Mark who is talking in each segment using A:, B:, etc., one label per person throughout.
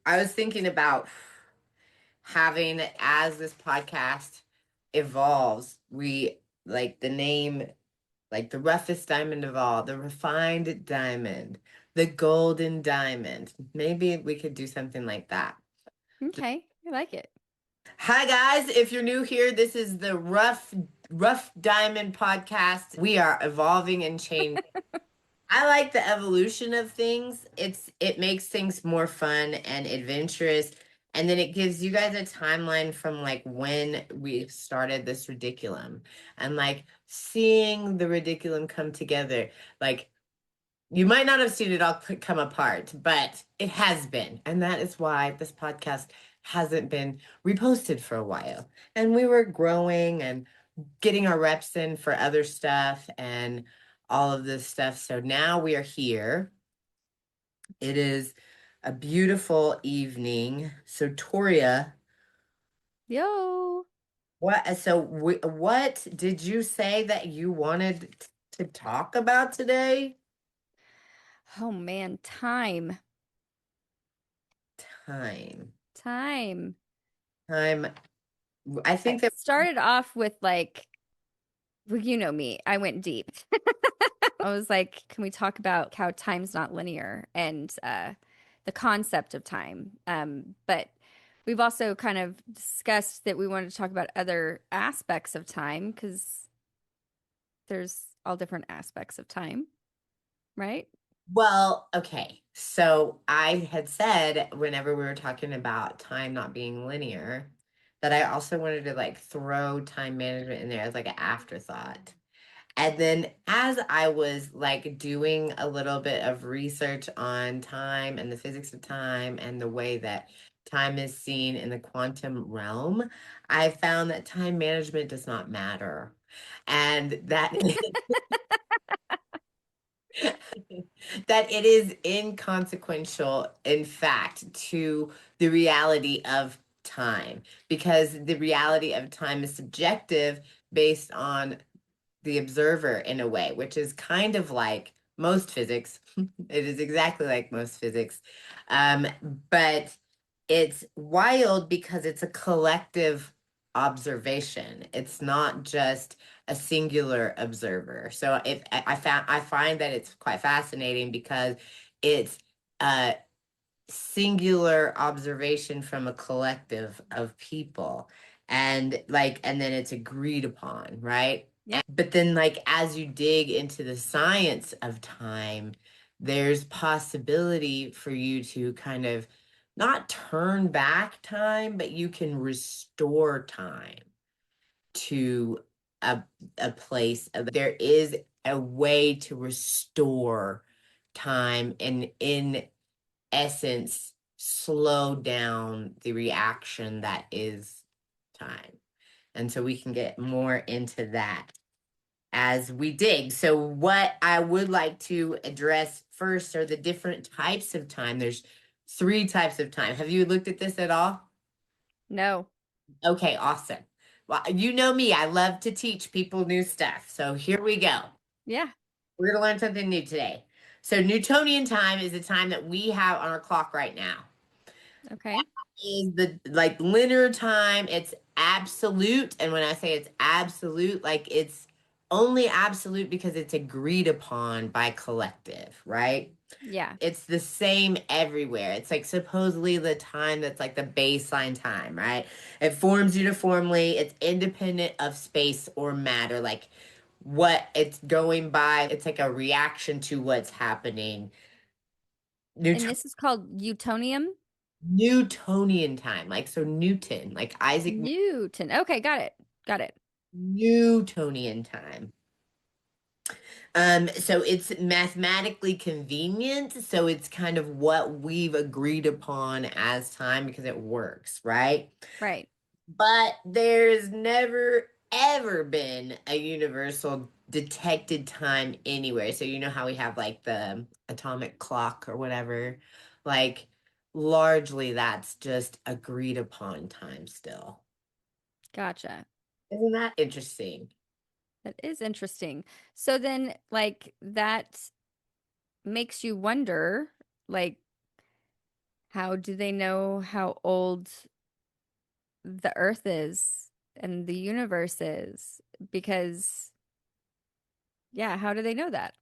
A: I was thinking about having, as this podcast evolves, we like the name, like the roughest diamond of all, the refined diamond, the golden diamond. Maybe we could do something like that.
B: Okay, I like it.
A: Hi guys, if you're new here, this is the Rough Diamond podcast. We are evolving and changing. I like the evolution of things. It makes things more fun and adventurous. And then it gives you guys a timeline from like when we started this ridiculum and like seeing the ridiculum come together. Like you might not have seen it all come apart, but it has been. And that is why this podcast hasn't been reposted for a while. And we were growing and getting our reps in for other stuff and all of this stuff. So now we are here. It is a beautiful evening. So Toria,
B: Yo.
A: what did you say that you wanted to talk about today?
B: Oh man, time.
A: Time.
B: Time.
A: Time. I
B: I
A: think that
B: started off with like, well, you know me. I went deep. I was like, can we talk about how time's not linear and the concept of time? But we've also kind of discussed that we wanted to talk about other aspects of time because there's all different aspects of time, right?
A: Well, okay. So I had said whenever we were talking about time not being linear, that I also wanted to like throw time management in there as like an afterthought. And then as I was like doing a little bit of research on time and the physics of time and the way that time is seen in the quantum realm, I found that time management does not matter. And that that it is inconsequential, in fact, to the reality of time, because the reality of time is subjective based on the observer in a way, which is kind of like most physics. It is exactly like most physics. Um, but it's wild because it's a collective observation. It's not just a singular observer. So if I find that it's quite fascinating because it's a singular observation from a collective of people and then it's agreed upon, right?
B: Yep.
A: But then like as you dig into the science of time, there's possibility for you to kind of not turn back time, but you can restore time to a, a place. There is a way to restore time and in essence slow down the reaction that is time. And so we can get more into that as we dig. So, what I would like to address first are the different types of time. There's three types of time. Have you looked at this at all?
B: No.
A: Okay, awesome. Well, you know me, I love to teach people new stuff. So, here we go.
B: Yeah.
A: We're going to learn something new today. So, Newtonian time is the time that we have on our clock right now.
B: Okay.
A: Is the like linear time, it's absolute. And when I say it's absolute, like it's only absolute because it's agreed upon by collective, right?
B: Yeah.
A: It's the same everywhere. It's like supposedly the time that's like the baseline time, right? It forms uniformly, it's independent of space or matter, like what it's going by. It's like a reaction to what's happening.
B: And this is called Utonium.
A: Newtonian time, like so Newton, like Isaac
B: Newton. Okay, got it. Got it.
A: Newtonian time. So it's mathematically convenient, so it's kind of what we've agreed upon as time because it works, right?
B: Right.
A: But there's never ever been a universal detected time anywhere. So you know how we have like the atomic clock or whatever, like largely that's just agreed upon time still.
B: Gotcha.
A: Isn't that interesting?
B: That is interesting. So then, like, that makes you wonder, like, How do they know how old the Earth is and the universe is? Because, yeah, how do they know that?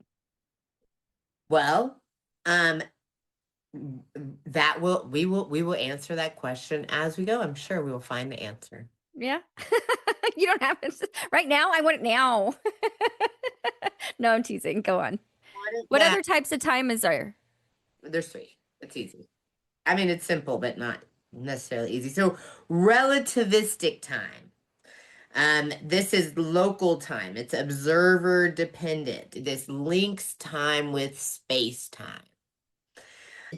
A: Well, um, that we will answer that question as we go. I'm sure we will find the answer.
B: Yeah. You don't have it right now. I want it now. No, I'm teasing. Go on. What
A: Yeah,
B: other types of time is there?
A: there's three. It's easy. I mean, it's simple, but not necessarily easy. So, relativistic time. This is local time. It's observer dependent. This links time with space time.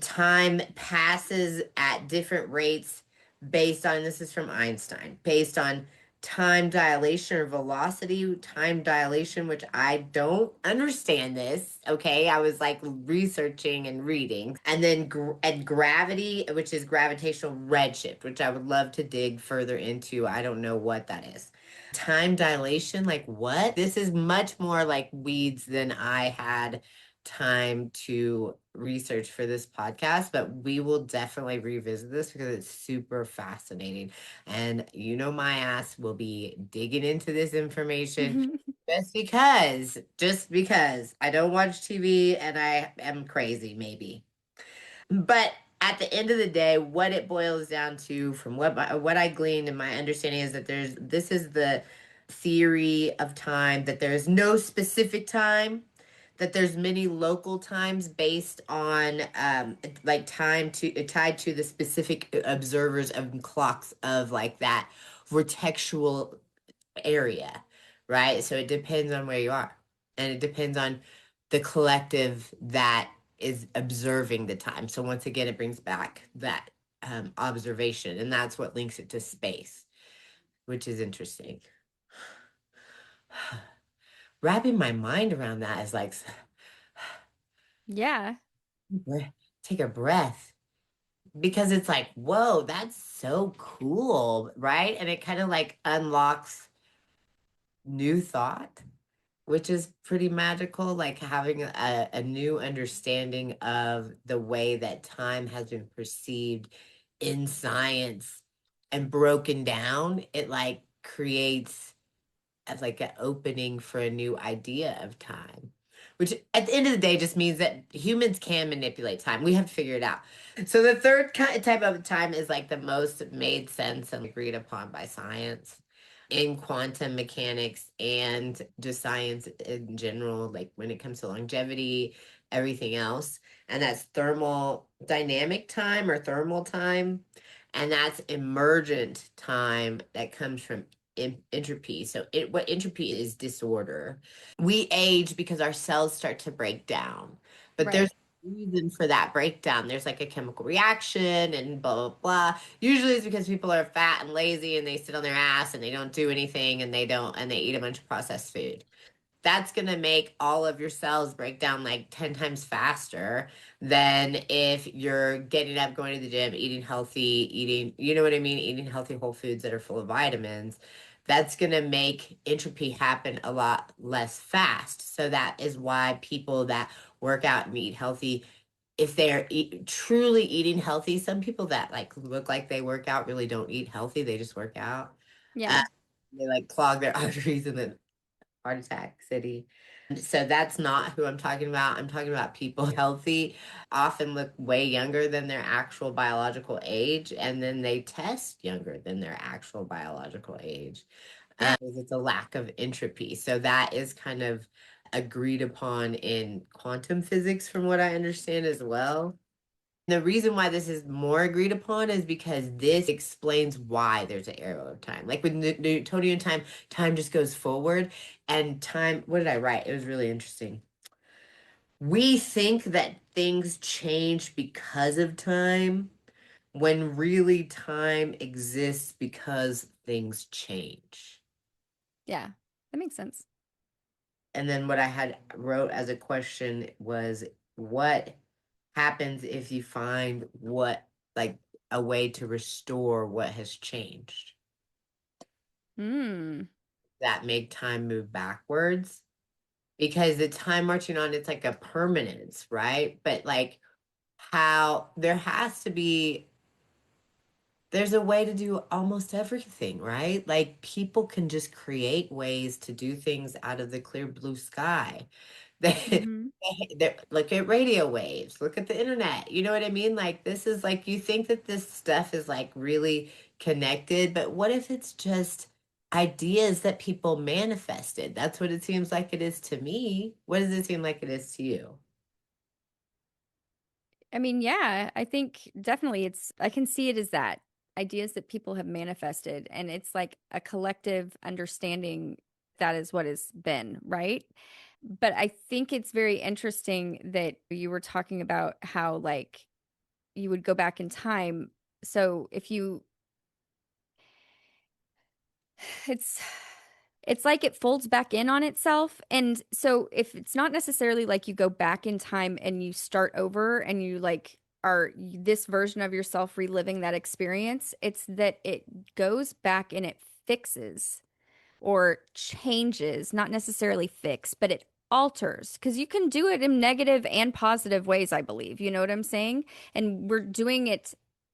A: Time passes at different rates based on, this is from Einstein, based on time dilation or velocity time dilation, which I don't understand this. Okay. I was like researching and reading. And then and gravity, which is gravitational redshift, which I would love to dig further into. I don't know what that is. Time dilation, like what? This is much more like weeds than I had time to research for this podcast, but we will definitely revisit this because it's super fascinating. And my ass will be digging into this information just because I don't watch TV and I am crazy, maybe. But at the end of the day, what it boils down to, from what I gleaned and my understanding, is that this is the theory of time, that there is no specific time, that there's many local times based on like time to tied to the specific observers of clocks of like that vertexual area, right? So it depends on where you are, and it depends on the collective that is observing the time. So once again, it brings back that observation, and that's what links it to space, which is interesting. Wrapping my mind around that is like,
B: Yeah.
A: take a breath, because it's like, whoa, that's so cool, right? And it kind of like unlocks new thought, which is pretty magical, like having a new understanding of the way that time has been perceived in science and broken down. It like creates as like an opening for a new idea of time, which at the end of the day just means that humans can manipulate time. We have to figure it out. So the third type of time is like the most made sense and agreed upon by science in quantum mechanics and just science in general, like when it comes to longevity, everything else. And that's thermal dynamic time or thermal time. And that's emergent time that comes from entropy. So what entropy is disorder. We age because our cells start to break down, but there's
B: Right.
A: a reason for that breakdown. There's like a chemical reaction and blah blah blah. Usually it's because people are fat and lazy and they sit on their ass and they don't do anything and they eat a bunch of processed food. That's going to make all of your cells break down like 10 times faster than if you're getting up, going to the gym, eating healthy, you know what I mean? Eating healthy whole foods that are full of vitamins. That's going to make entropy happen a lot less fast. So that is why people that work out and eat healthy, if they're truly eating healthy, some people that like look like they work out really don't eat healthy. They just work out. Uh,
B: Yeah.
A: they like clog their arteries and then heart attack city. So that's not who I'm talking about. I'm talking about people healthy, often look way younger than their actual biological age, and then they test younger than their actual biological age.
B: Yeah.
A: It's a lack of entropy. So that is kind of agreed upon in quantum physics, from what I understand as well. The reason why this is more agreed upon is because this explains why there's an arrow of time. Like with Newtonian time, time just goes forward, and time, what did I write? It was really interesting. We think that things change because of time, when really time exists because things change.
B: Yeah. That makes sense.
A: And then what I had wrote as a question was, what happens if you find like a way to restore what has changed,
B: Hmm.
A: that make time move backwards? Because the time marching on, it's like a permanence, right? But like how there has to be there's a way to do almost everything, right? Like people can just create ways to do things out of the clear blue sky. They,
B: Mm-hmm.
A: look at radio waves, look at the internet. You know what I mean? Like this is like you think that this stuff is like really connected, but what if it's just ideas that people manifested? That's what it seems like it is to me. What does it seem like it is to you?
B: I mean, yeah, I think definitely I can see it as that ideas that people have manifested, and it's like a collective understanding that is what has been, right? But I think it's very interesting that you were talking about how, like, you would go back in time. So if you, it's, it's like it folds back in on itself. And so if it's not necessarily like you go back in time and you start over and you like are this version of yourself reliving that experience, it's that it goes back and it fixes or changes, not necessarily fix, but it alters because you can do it in negative and positive ways, I believe. You know what I'm saying? And we're doing it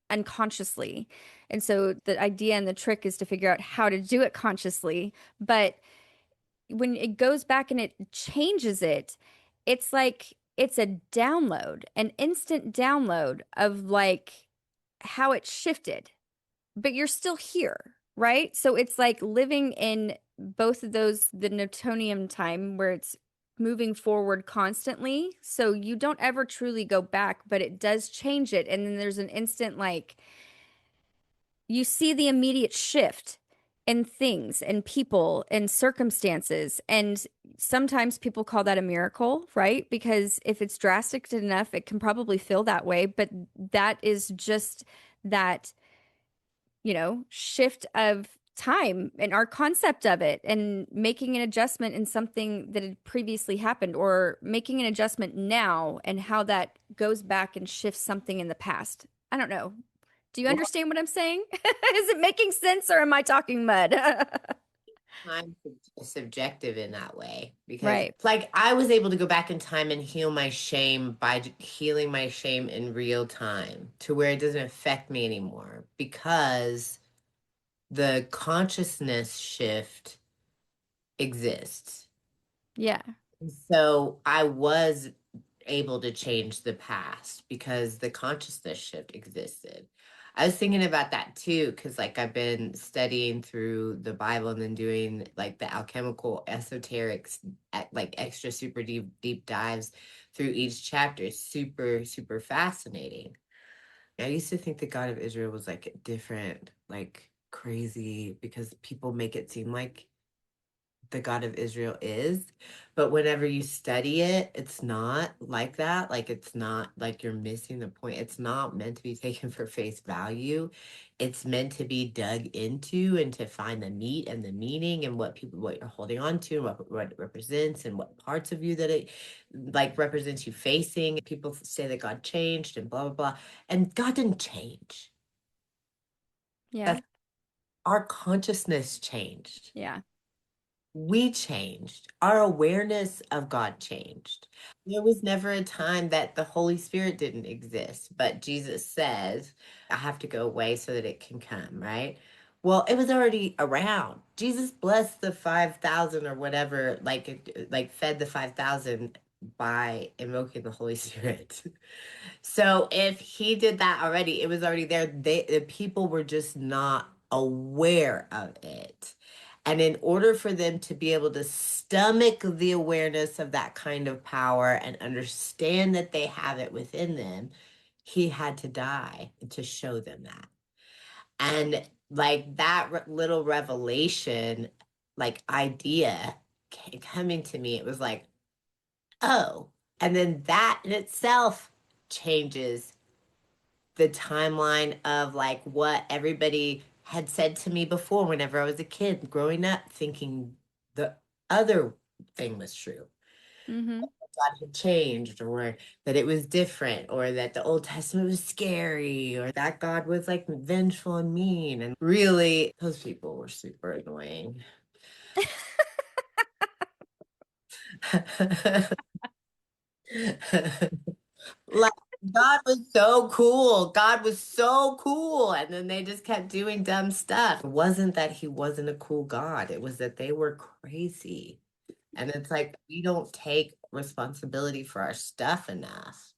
B: unconsciously. And so the idea and the trick is to figure out how to do it consciously. But when it goes back and it changes it, it's like it's a download, an instant download of like how it shifted, but you're still here, right? So it's like living in both of those, the Newtonian time where it's moving forward constantly. So you don't ever truly go back, but it does change it. And then there's an instant like you see the immediate shift in things and people and circumstances. And sometimes people call that a miracle, right? Because if it's drastic enough, it can probably feel that way. But that is just that shift of time and our concept of it and making an adjustment in something that had previously happened or making an adjustment now and how that goes back and shifts something in the past. I don't know. Do you
A: Well,
B: understand what I'm saying? Is it making sense or am I talking mud?
A: I'm subjective in that way because
B: Right.
A: like I was able to go back in time and heal my shame by healing my shame in real time to where it doesn't affect me anymore because the consciousness shift exists.
B: Yeah.
A: So I was able to change the past because the consciousness shift existed. I was thinking about that too, because like I've been studying through the Bible and then doing like the alchemical esoterics, like extra super deep dives through each chapter. It's super, super fascinating. I used to think the God of Israel was like different, like crazy, because people make it seem like the God of Israel is. But whenever you study it, it's not like that. Like it's not like you're missing the point. It's not meant to be taken for face value. It's meant to be dug into and to find the meat and the meaning and what you're holding on to and what it represents and what parts of you that it like represents you facing. People say that God changed and blah blah blah. And God didn't change.
B: Yeah.
A: That's our consciousness changed.
B: Yeah.
A: We changed. Our awareness of God changed. There was never a time that the Holy Spirit didn't exist, but Jesus says, I have to go away so that it can come, right? Well, it was already around. Jesus blessed the 5,000 or whatever, like fed the 5,000 by invoking the Holy Spirit. So if he did that already, it was already there. The people were just not aware of it. And in order for them to be able to stomach the awareness of that kind of power and understand that they have it within them, he had to die to show them that. And like that little revelation, like idea coming to me, it was like, oh, and then that in itself changes the timeline of like what everybody had said to me before whenever I was a kid growing up, thinking the other thing was true.
B: Mm-hmm.
A: God had changed, or that it was different, or that the Old Testament was scary, or that God was like vengeful and mean. And really, those people were super annoying. God was so cool. God was so cool. And then they just kept doing dumb stuff. It wasn't that he wasn't a cool God, it was that they were crazy. And it's like we don't take responsibility for our stuff enough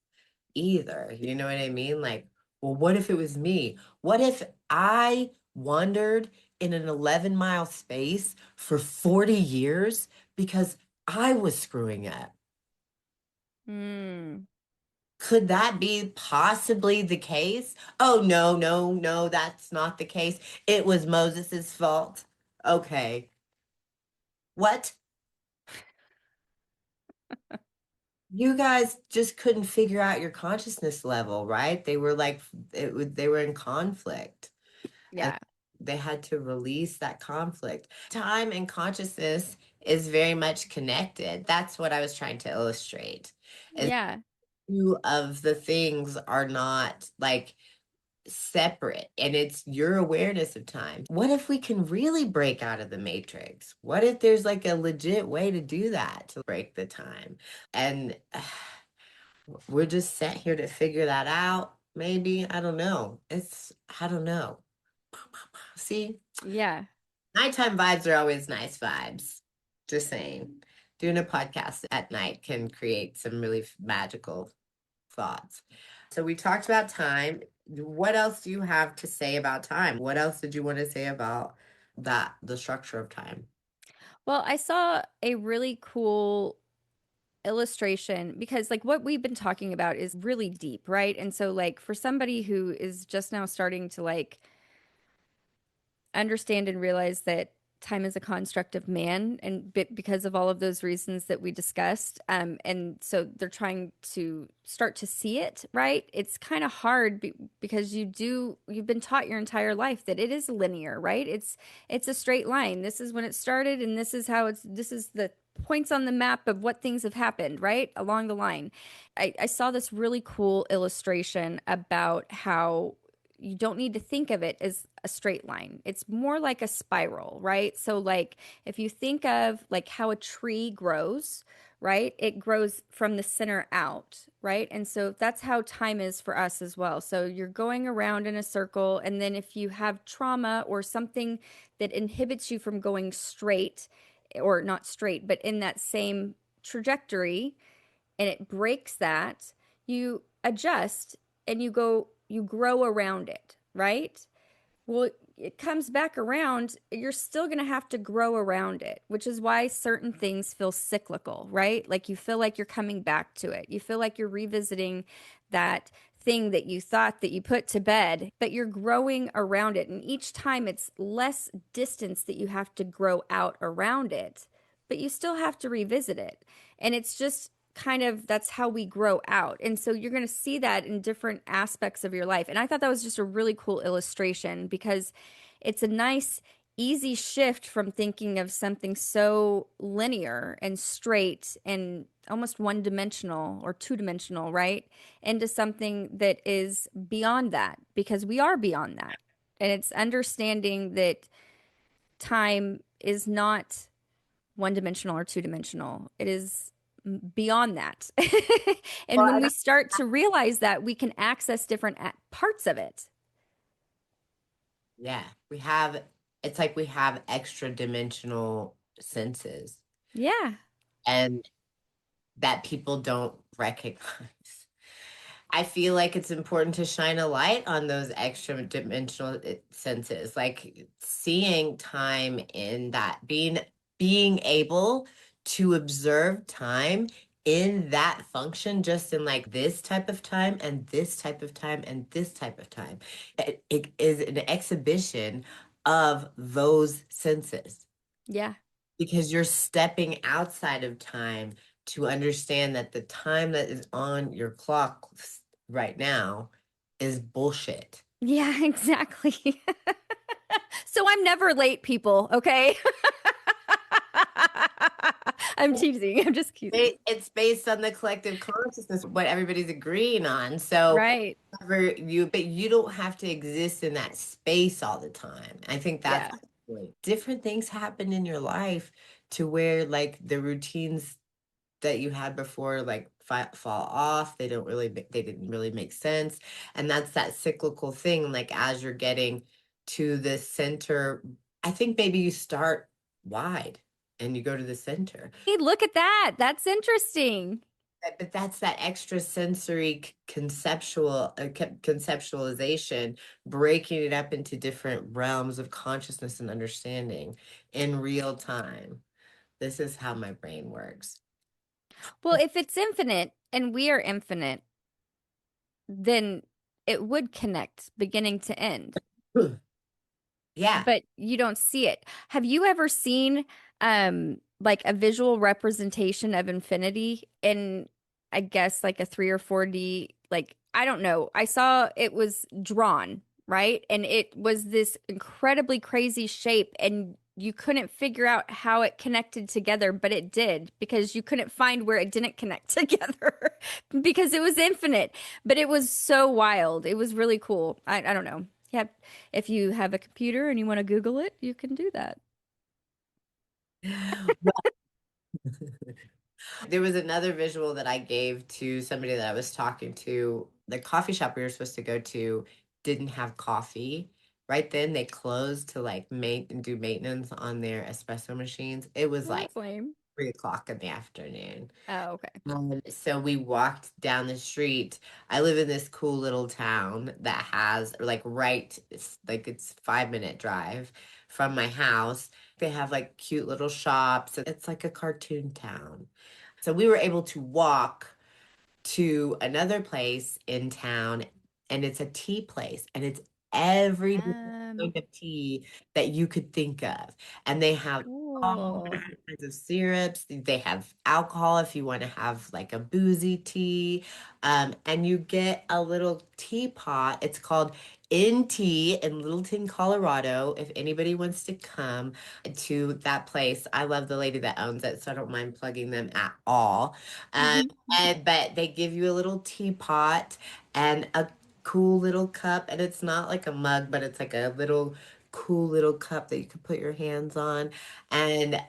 A: either. You know what I mean? Like, well, what if it was me? What if I wandered in an 11-mile space for 40 years because I was screwing up?
B: Mm,
A: Could that be possibly the case? Oh, no, no, no, that's not the case. It was Moses's fault. Okay. What? You guys just couldn't figure out your consciousness level, right? They were like they were in conflict and
B: yeah.
A: they had to release that conflict. Time and consciousness is very much connected. That's what I was trying to illustrate. Is
B: Yeah.
A: two of the things are not like separate, and it's your awareness of time. What if we can really break out of the matrix? What if there's like a legit way to do that, to break the time? And we're just sat here to figure that out. Maybe, I don't know. I don't know. See,
B: Yeah.
A: nighttime vibes are always nice vibes. Just saying. Doing a podcast at night can create some really magical thoughts. So we talked about time. What else do you have to say about time? What else did you want to say about the structure of time?
B: Well, I saw a really cool illustration because like what we've been talking about is really deep, right? And so like for somebody who is just now starting to like understand and realize that time is a construct of man and because of all of those reasons that we discussed, and so they're trying to start to see it, right? It's kind of hard because you've been taught your entire life that it is linear, right? It's a straight line. This is when it started and this is the points on the map of what things have happened right along the line. I saw this really cool illustration about how you don't need to think of it as a straight line. It's more like a spiral, right? So like if you think of like how a tree grows, right? It grows from the center out, right? And so that's how time is for us as well. So you're going around in a circle, and then if you have trauma or something that inhibits you from going straight, or not straight, but in that same trajectory, and it breaks that, you adjust and you grow around it, right? Well, it comes back around, you're still going to have to grow around it, which is why certain things feel cyclical, right? Like you feel like you're coming back to it. You feel like you're revisiting that thing that you thought that you put to bed, but you're growing around it. And each time it's less distance that you have to grow out around it, but you still have to revisit it. And it's just kind of that's how we grow out. And so you're going to see that in different aspects of your life. And I thought that was just a really cool illustration because it's a nice, easy shift from thinking of something so linear and straight and almost one dimensional or two dimensional, right? Into something that is beyond that because we are beyond that. And it's understanding that time is not one dimensional or two dimensional. It is beyond that. And
A: Well,
B: when we start to realize that, we can access different parts of it.
A: yeah, we have, it's like we have extra dimensional senses
B: Yeah.
A: and that people don't recognize. I feel like it's important to shine a light on those extra dimensional senses, like seeing time in that, being able to observe time in that function, just in like this type of time and this type of time and this type of time. It is an exhibition of those senses
B: Yeah.
A: because you're stepping outside of time to understand that the time that is on your clock right now is bullshit.
B: Yeah, exactly. So I'm never late, people, okay? I'm teasing. I'm just teasing.
A: It's based on the collective consciousness, what everybody's agreeing on. So,
B: Right.
A: but you don't have to exist in that space all the time. I think that's
B: Yeah.
A: the point. Different things happen in your life to where like the routines that you had before like fall off. They didn't really make sense. And that's that cyclical thing. Like as you're getting to the center, I think maybe you start wide and you go to the center.
B: Hey, look at that. That's interesting.
A: But that's that extra sensory conceptualization, breaking it up into different realms of consciousness and understanding in real time. This is how my brain works.
B: Well, if it's infinite and we are infinite, then it would connect beginning to end,
A: Yeah.
B: but you don't see it. Have you ever seen like a visual representation of infinity in, I guess, like a 3 or 4D, like I don't know. I saw it was drawn, right? And it was this incredibly crazy shape and you couldn't figure out how it connected together, but it did because you couldn't find where it didn't connect together because it was infinite. But it was so wild. It was really cool. I don't know. Yeah, if you have a computer and you want to Google it, you can do that.
A: There was another visual that I gave to somebody that I was talking to. The coffee shop we were supposed to go to didn't have coffee. Right then, they closed to like make and do maintenance on their espresso machines. It was
B: Oh,
A: like
B: that's lame.
A: 3 o'clock in the afternoon.
B: Oh, okay.
A: So we walked down the street. I live in this cool little town that has like it's 5 minute drive from my house. They have like cute little shops. It's like a cartoon town. So we were able to walk to another place in town, and it's a tea place, and it's every different kind of tea that you could think of. And they have all
B: Cool.
A: different kinds of syrups. They have alcohol if you want to have like a boozy tea. And you get a little teapot. It's called In Tea in Littleton, Colorado. If anybody wants to come to that place, I love the lady that owns it, so I don't mind plugging them at all. Um, but they give you a little teapot and a cool little cup, and it's not like a mug, but it's like a little cool little cup that you can put your hands on. And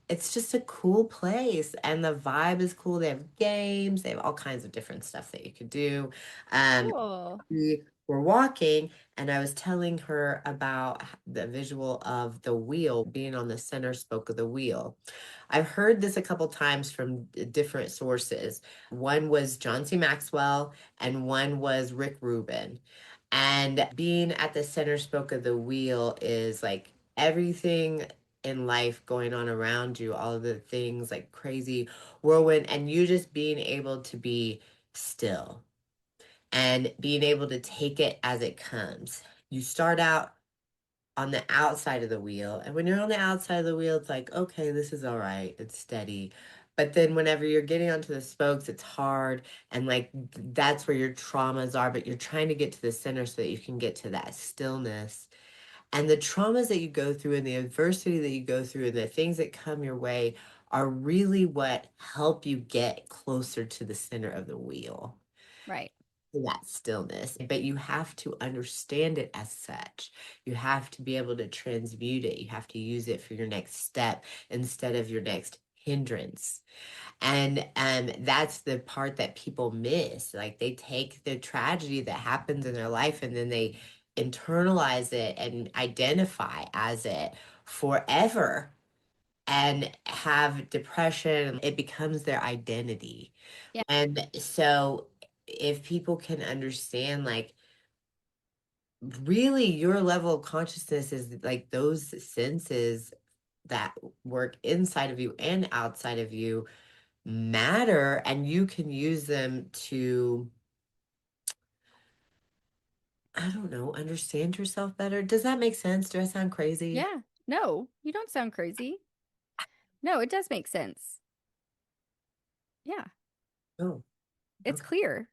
A: it's just a cool place, and the vibe is cool. They have games, they have all kinds of different stuff that you could do. Um,
B: Cool.
A: we were walking, and I was telling her about the visual of the wheel being on the center spoke of the wheel. I've heard this a couple times from different sources. One was John C. Maxwell, and one was Rick Rubin. And being at the center spoke of the wheel is like everything in life going on around you, all of the things like crazy whirlwind, and you just being able to be still and being able to take it as it comes. You start out on the outside of the wheel. And when you're on the outside of the wheel, it's like, okay, this is all right. It's steady. But then whenever you're getting onto the spokes, it's hard. And like that's where your traumas are. But you're trying to get to the center so that you can get to that stillness. And the traumas that you go through and the adversity that you go through and the things that come your way are really what help you get closer to the center of the wheel,
B: Right.
A: that stillness, but you have to understand it as such. You have to be able to transmute it. You have to use it for your next step instead of your next hindrance. And that's the part that people miss. Like they take the tragedy that happens in their life and then they internalize it and identify as it forever and have depression. It becomes their identity.
B: Yeah.
A: And so if people can understand, like, really your level of consciousness is like those senses that work inside of you and outside of you matter, and you can use them to, I don't know, understand yourself better. Does that make sense? Do I sound crazy?
B: Yeah. No, you don't sound crazy. No, it does make sense. Yeah.
A: Oh,
B: It's
A: okay.
B: clear.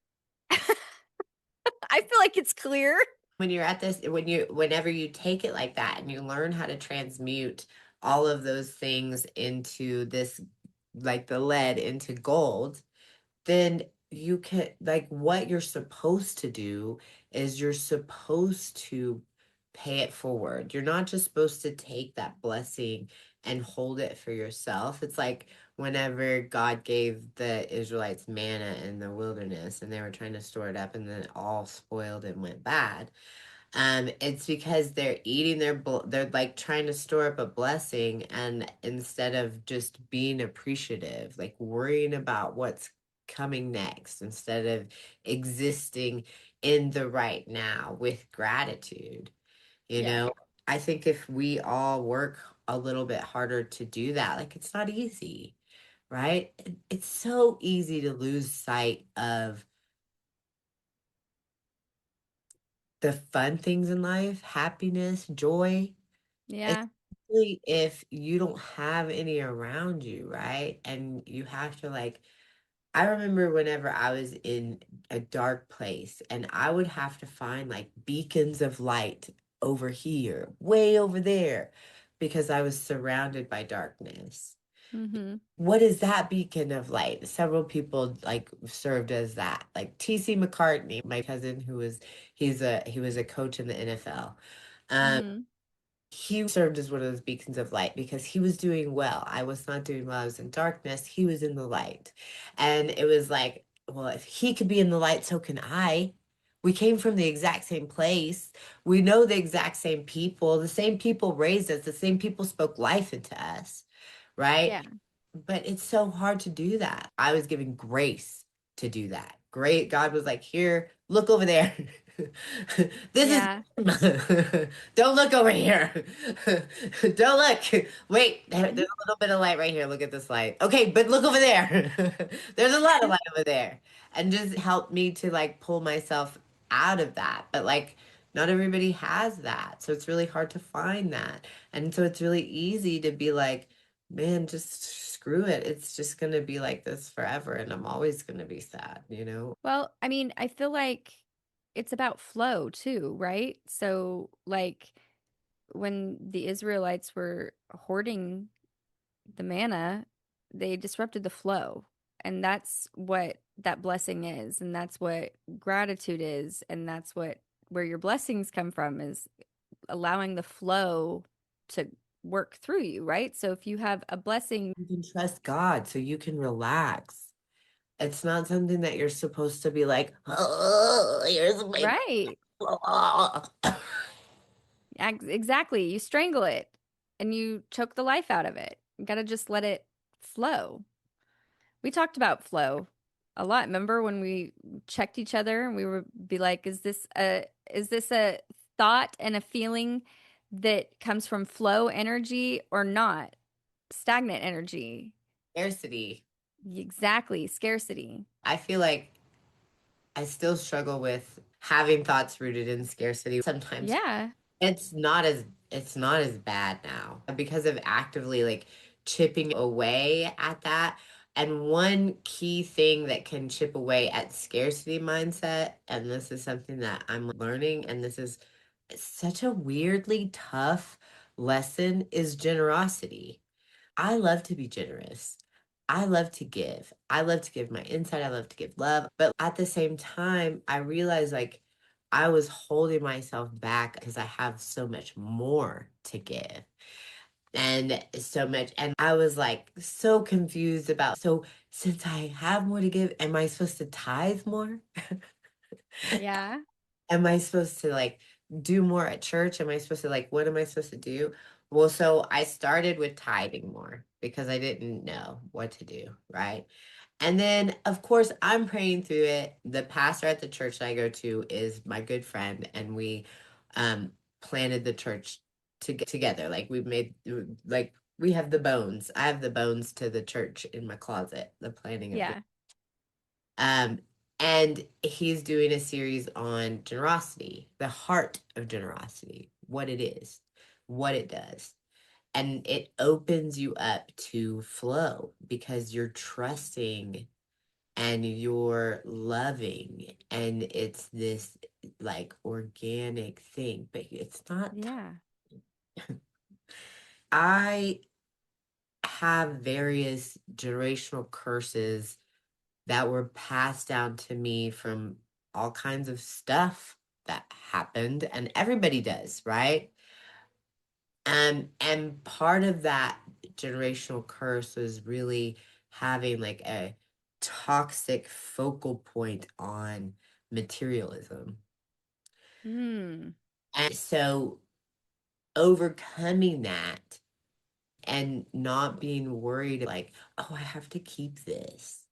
B: I feel like it's clear.
A: When you're at this, whenever you take it like that and you learn how to transmute all of those things into this, like the lead into gold, then you can, like, what you're supposed to do is you're supposed to pay it forward. You're not just supposed to take that blessing and hold it for yourself. It's like whenever God gave the Israelites manna in the wilderness and they were trying to store it up and then it all spoiled and went bad. It's because they're eating they're like trying to store up a blessing, and instead of just being appreciative, like worrying about what's coming next, instead of existing in the right now with gratitude, you
B: Yeah.
A: know, I think if we all work a little bit harder to do that, like it's not easy, right? It's so easy to lose sight of the fun things in life, happiness, joy,
B: Yeah.
A: especially if you don't have any around you, right? And you have to like, I remember whenever I was in a dark place and I would have to find like beacons of light over here, way over there, because I was surrounded by darkness.
B: Mm-hmm.
A: What is that beacon of light? Several people like served as that. Like TC McCartney, my cousin he was a coach in the NFL. Um,
B: Mm-hmm.
A: he served as one of those beacons of light because he was doing well. I was not doing well. I was in darkness. He was in the light. And it was like, well, if he could be in the light, so can I. We came from the exact same place. We know the exact same people. The same people raised us. The same people spoke life into us, right?
B: Yeah.
A: But it's so hard to do that. I was given grace to do that. Great. God was like, here, look over there. This is
B: Yeah.
A: don't look over here. Don't look. Wait, there's
B: Mhm.
A: a little bit of light right here. Look at this light. Okay, but look over there. There's a lot of light over there. And just help me to like pull myself out of that. But like not everybody has that. So it's really hard to find that. And so it's really easy to be like, man, just screw it. It's just gonna be like this forever, and I'm always gonna be sad, you know?
B: Well, I mean, I feel like it's about flow too, right? So, like when the Israelites were hoarding the manna, they disrupted the flow. And that's what that blessing is. And that's what gratitude is. And that's what where your blessings come from is allowing the flow to work through you, right? So if you have a blessing,
A: You can trust God so you can relax. It's not something that you're supposed to be like, oh, here's my
B: right?
A: oh.
B: Exactly. You strangle it and you choke the life out of it. You got to just let it flow. We talked about flow a lot. Remember when we checked each other and we would be like, is this a thought and a feeling that comes from flow energy or not? Stagnant energy.
A: Scarcity.
B: Exactly. Scarcity.
A: I feel like I still struggle with having thoughts rooted in scarcity. Sometimes
B: Yeah.
A: it's not as bad now because of actively like chipping away at that. And one key thing that can chip away at scarcity mindset, and this is something that I'm learning, and this is such a weirdly tough lesson, is generosity. I love to be generous. I love to give. I love to give my insight. I love to give love. But at the same time, I realized like I was holding myself back because I have so much more to give. And so much. And I was like so confused about, so since I have more to give, am I supposed to tithe more?
B: Yeah.
A: Am I supposed to like do more at church? Am I supposed to like, what am I supposed to do? Well, so I started with tithing more because I didn't know what to do, right? And then, of course, I'm praying through it. The pastor at the church that I go to is my good friend, and we um, planted the church together. Like we made, like we have the bones. I have the bones to the church in my closet. The planning of the
B: Yeah.
A: um, and he's doing a series on generosity, the heart of generosity, what it is, what it does. And it opens you up to flow because you're trusting and you're loving. And it's this like organic thing, but it's not.
B: Yeah.
A: I have various generational curses that were passed down to me from all kinds of stuff. that happened, and everybody does, right? And part of that generational curse was really having like a toxic focal point on materialism.
B: Mm.
A: And so overcoming that and not being worried like, oh, I have to keep this.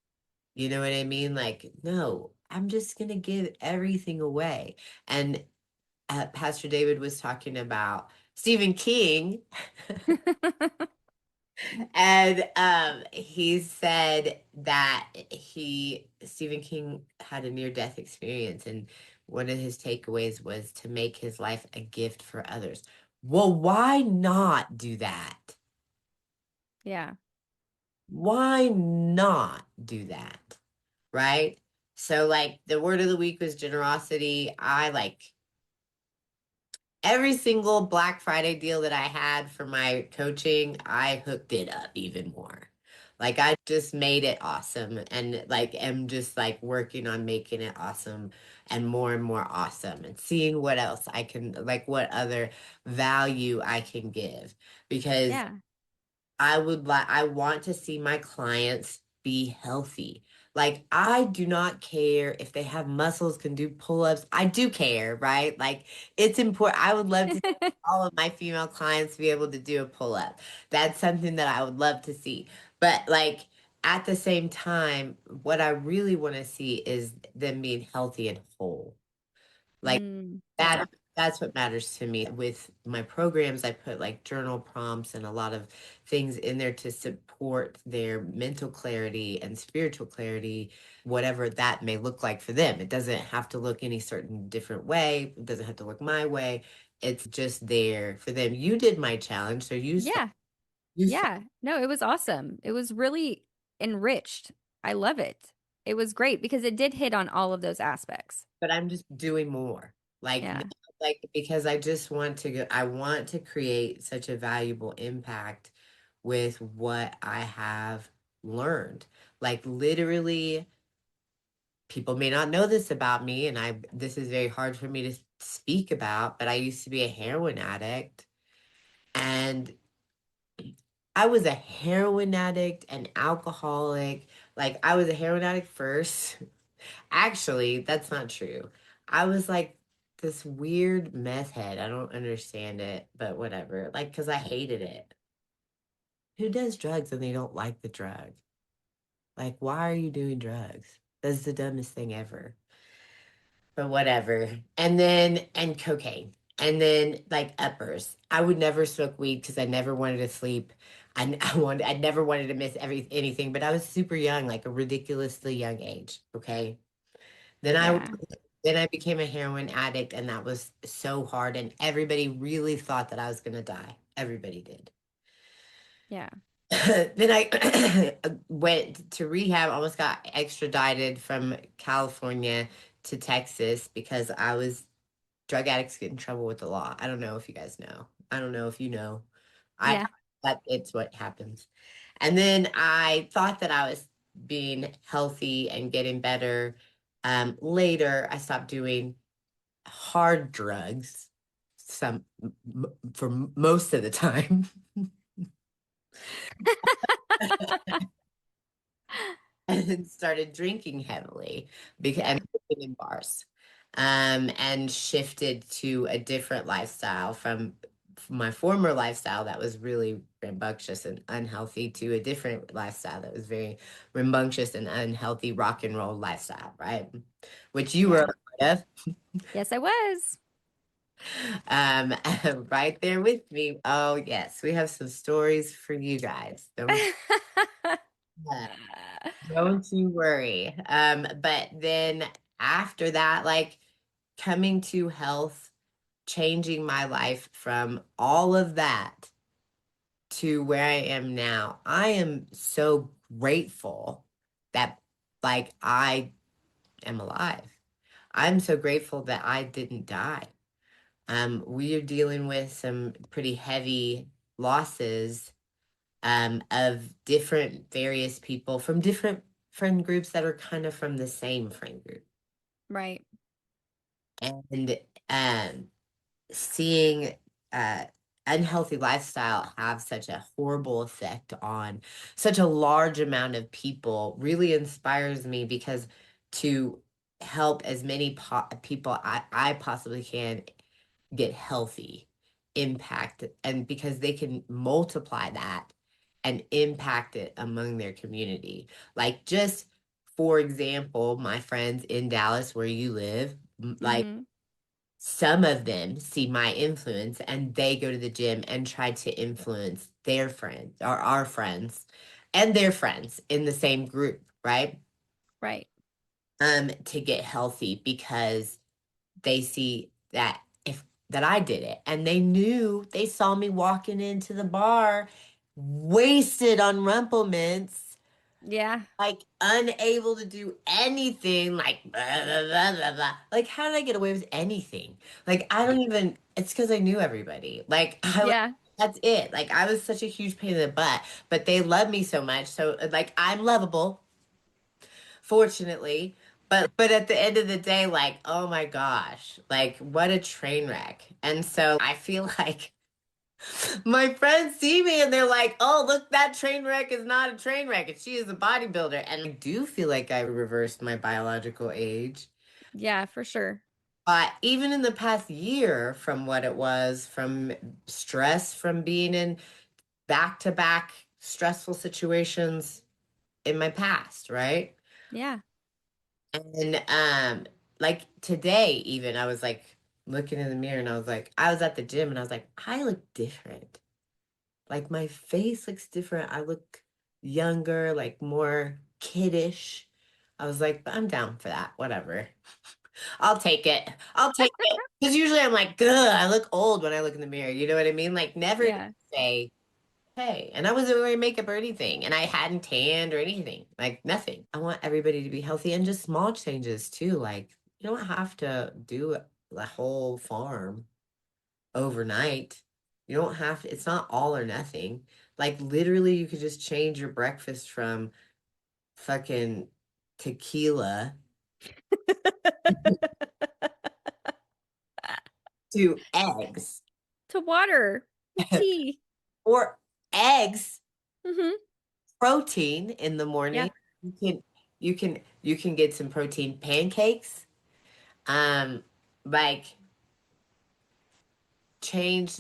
A: You know what I mean? Like, no, I'm just going to give everything away. And Pastor David was talking about Stephen King. And he said that Stephen King had a near death experience, and one of his takeaways was to make his life a gift for others. Well, why not do that?
B: Yeah.
A: Why not do that? Right? So, like, the word of the week was generosity. I like every single Black Friday deal that I had for my coaching, I hooked it up even more. Like I just made it awesome and like am just like working on making it awesome and more awesome and seeing what else I can like what other value I can give because
B: Yeah.
A: I want to see my clients be healthy. Like I do not care if they have muscles, can do pull-ups. I do care, right? Like it's important. I would love to see all of my female clients be able to do a pull-up. That's something that I would love to see. But like at the same time, what I really want to see is them being healthy and whole. Like
B: Yeah.
A: that's what matters to me. With my programs, I put like journal prompts and a lot of things in there to support their mental clarity and spiritual clarity, whatever that may look like for them. It doesn't have to look any certain different way. It doesn't have to look my way. It's just there for them. You did my challenge, so
B: Yeah.
A: you saw,
B: Yeah. No, it was awesome. It was really enriched. I love it. It was great because it did hit on all of those aspects.
A: but I'm just doing more. Like,
B: Yeah.
A: like because I just want to go, I want to create such a valuable impact with what I have learned. Like literally, people may not know this about me, and this is very hard for me to speak about, but I used to be a heroin addict, and I was a heroin addict and alcoholic. Like I was a heroin addict first. Actually, that's not true. I was like this weird meth head. I don't understand it, but whatever. Like, because I hated it. Who does drugs and they don't like the drug? Like, why are you doing drugs? That's the dumbest thing ever. But whatever. And cocaine. And then like uppers. I would never smoke weed because I never wanted to sleep. I never wanted to miss anything, but I was super young, like a ridiculously young age. Okay. Then I
B: Yeah.
A: then I became a heroin addict, and that was so hard. And everybody really thought that I was gonna die. Everybody did.
B: Yeah.
A: Then I went to rehab, almost got extradited from California to Texas because I was drug addicts get in trouble with the law. I don't know if you guys know. I don't know if you know. I
B: Yeah.
A: that it's what happens. And then I thought that I was being healthy and getting better. Later, I stopped doing hard drugs for most of the time and started drinking heavily because
B: Yeah.
A: and living in bars and shifted to a different lifestyle from my former lifestyle that was really rambunctious and unhealthy to a different lifestyle that was very rambunctious and unhealthy rock and roll lifestyle, right? Which you were
B: Yeah.
A: a part of.
B: Yes, I was.
A: um right there with me. Oh yes, we have some stories for you guys. Yeah, don't you worry. But then after that, like coming to health, changing my life from all of that to where I am now, I am so grateful that like I am alive. I'm so grateful that I didn't die. We are dealing with some pretty heavy losses of different various people from different friend groups that are kind of from the same friend group.
B: Right.
A: And um, seeing uh, unhealthy lifestyle have such a horrible effect on such a large amount of people really inspires me, because to help as many people I possibly can get healthy, impact, and because they can multiply that and impact it among their community. Like, just for example, my friends in Dallas where you live, like,
B: Mm-hmm.
A: some of them see my influence and they go to the gym and try to influence their friends or our friends and their friends in the same group, right?
B: Right.
A: To get healthy, because they see that if that I did it, and they saw me walking into the bar wasted on rumplements,
B: Yeah.
A: like unable to do anything, like blah, blah, blah, blah, blah. Like, how did I get away with anything? Like, I don't even, it's because I knew everybody. Like,
B: Yeah.
A: that's it. Like, I was such a huge pain in the butt, but they love me so much. So, like, I'm lovable, fortunately. But at the end of the day, like, oh my gosh, like, what a train wreck. And so I feel like my friends see me and they're like, oh, look, that train wreck is not a train wreck. And she is a bodybuilder. And I do feel like I reversed my biological age.
B: Yeah, for sure.
A: Even in the past year, from what it was, from stress, from being in back to back stressful situations in my past, right?
B: Yeah.
A: And like today, even I was like looking in the mirror and I was like, I was at the gym and I was like, I look different. Like, my face looks different. I look younger, like more kiddish. I was like, I'm down for that. Whatever. I'll take it. I'll take it. Because usually I'm like, ugh, I look old when I look in the mirror. You know what I mean? Like, never
B: Yeah.
A: say, hey. And I wasn't wearing makeup or anything. And I hadn't tanned or anything. Like, nothing. I want everybody to be healthy, and just small changes too. Like, you don't have to do the whole farm overnight. You don't have to, it's not all or nothing. Like, literally, you could just change your breakfast from fucking tequila to eggs,
B: To water, tea.
A: or eggs,
B: Mm-hmm.
A: protein in the
B: Yeah.
A: morning. You can you can get some protein pancakes. Um like, change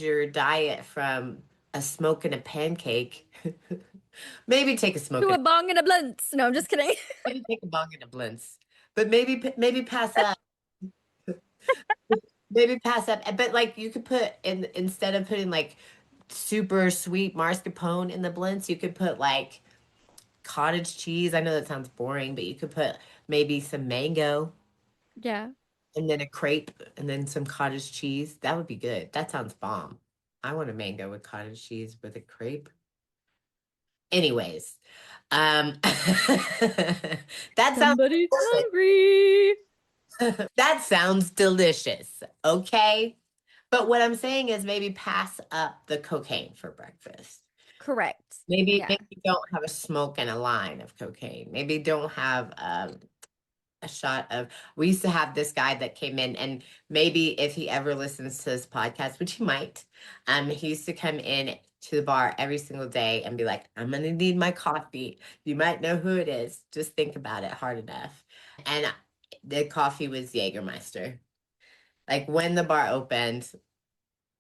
A: your diet from a smoke and a pancake. Maybe take a smoke
B: To
A: and
B: a bong and a blunt. No, I'm just kidding.
A: maybe take a bong and a blintz. But maybe pass up. Maybe pass up. But like, you could put in, instead of putting like super sweet mascarpone in the blintz, you could put like cottage cheese. I know that sounds boring, but you could put maybe some mango
B: Yeah.
A: and then a crepe and then some cottage cheese. That would be good. That sounds bomb. I want a mango with cottage cheese with a crepe. Anyways, that sounds
B: Somebody's hungry.
A: that sounds delicious. Okay. But what I'm saying is, maybe pass up the cocaine for breakfast.
B: Correct.
A: Maybe
B: Yeah.
A: don't have a smoke and a line of cocaine. Maybe don't have a shot of. We used to have this guy that came in, and maybe if he ever listens to this podcast, which he might, he used to come in to the bar every single day and be like, "I'm gonna need my coffee. You might know who it is. Just think about it hard enough." And the coffee was Jägermeister. Like, when the bar opened,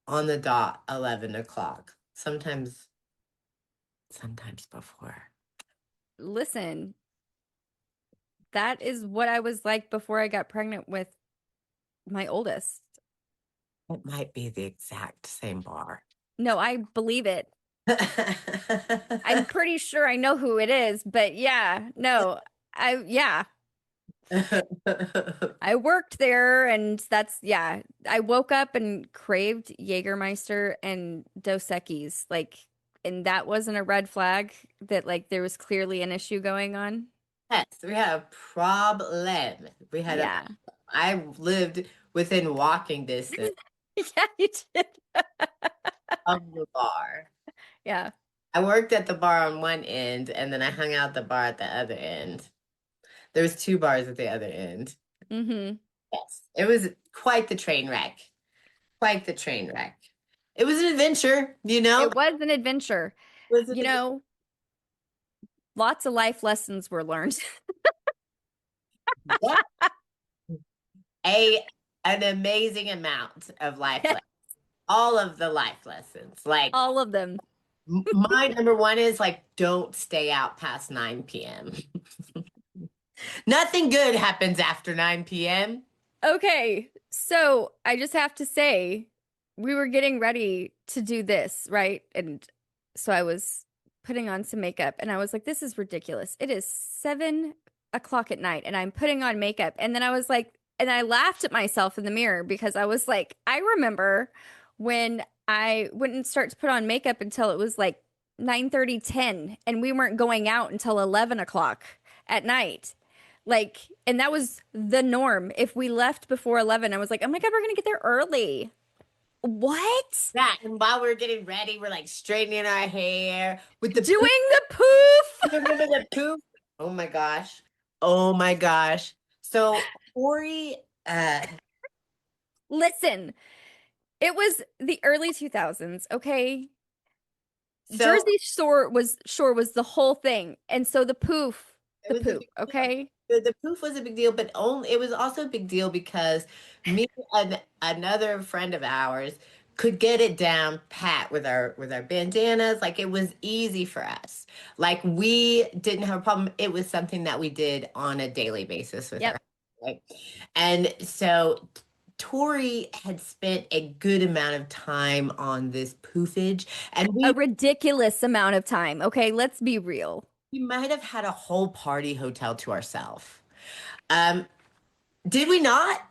A: on the dot, 11 o'clock. Sometimes before.
B: Listen, that is what I was like before I got pregnant with my oldest.
A: It might be the exact same bar.
B: No, I believe it. I'm pretty sure I know who it is, but yeah, no, yeah, I worked there and yeah, I woke up and craved Jägermeister and Dos Equis, like, and that wasn't a red flag that like there was clearly an issue going on.
A: Yes, we had a problem.
B: Yeah.
A: I lived within walking distance
B: Yeah, you did.
A: of the bar.
B: Yeah.
A: I worked at the bar on one end, and then I hung out the bar at the other end. There was two bars at the other end.
B: Mm-hmm.
A: Yes, it was quite the train wreck. Quite the train wreck. It was an adventure, you know?
B: It was an adventure.
A: It was an
B: You know, lots of life lessons were learned.
A: yeah, a an amazing amount of life lessons. All of the life lessons. Like
B: All of them.
A: my number one is like don't stay out past 9 p.m. Nothing good happens after 9 p.m.
B: Okay, so I just have to say, we were getting ready to do this, right? And so I was putting on some makeup and I was like, this is ridiculous. It is 7 o'clock at night and I'm putting on makeup. And then I was like, and I laughed at myself in the mirror because I was like, I remember when I wouldn't start to put on makeup until it was like 9:30, 10, and we weren't going out until 11 o'clock at night. Like, and that was the norm. If we left before 11, I was like, oh my God, we're gonna get there early. What?
A: Yeah, and while we're getting ready, we're like straightening our hair with the poof.
B: Doing the poof.
A: Remember the poof? Oh my gosh. Oh my gosh. So Tori,
B: Listen, it was the early 2000s, okay?
A: so
B: Jersey Shore was the whole thing. And so
A: it
B: the
A: was a
B: poop,
A: big deal.
B: okay?
A: The poof was a big deal, but only it was also a big deal because me and another friend of ours could get it down pat with our bandanas. Like it was easy for us. Like we didn't have a problem. It was something that we did on a daily basis with her.
B: Yep.
A: Right. And so Tori had spent a good amount of time on this poofage, and
B: A ridiculous amount of time. Okay, let's be real.
A: we might have had a whole party hotel to ourselves. Um, did we not?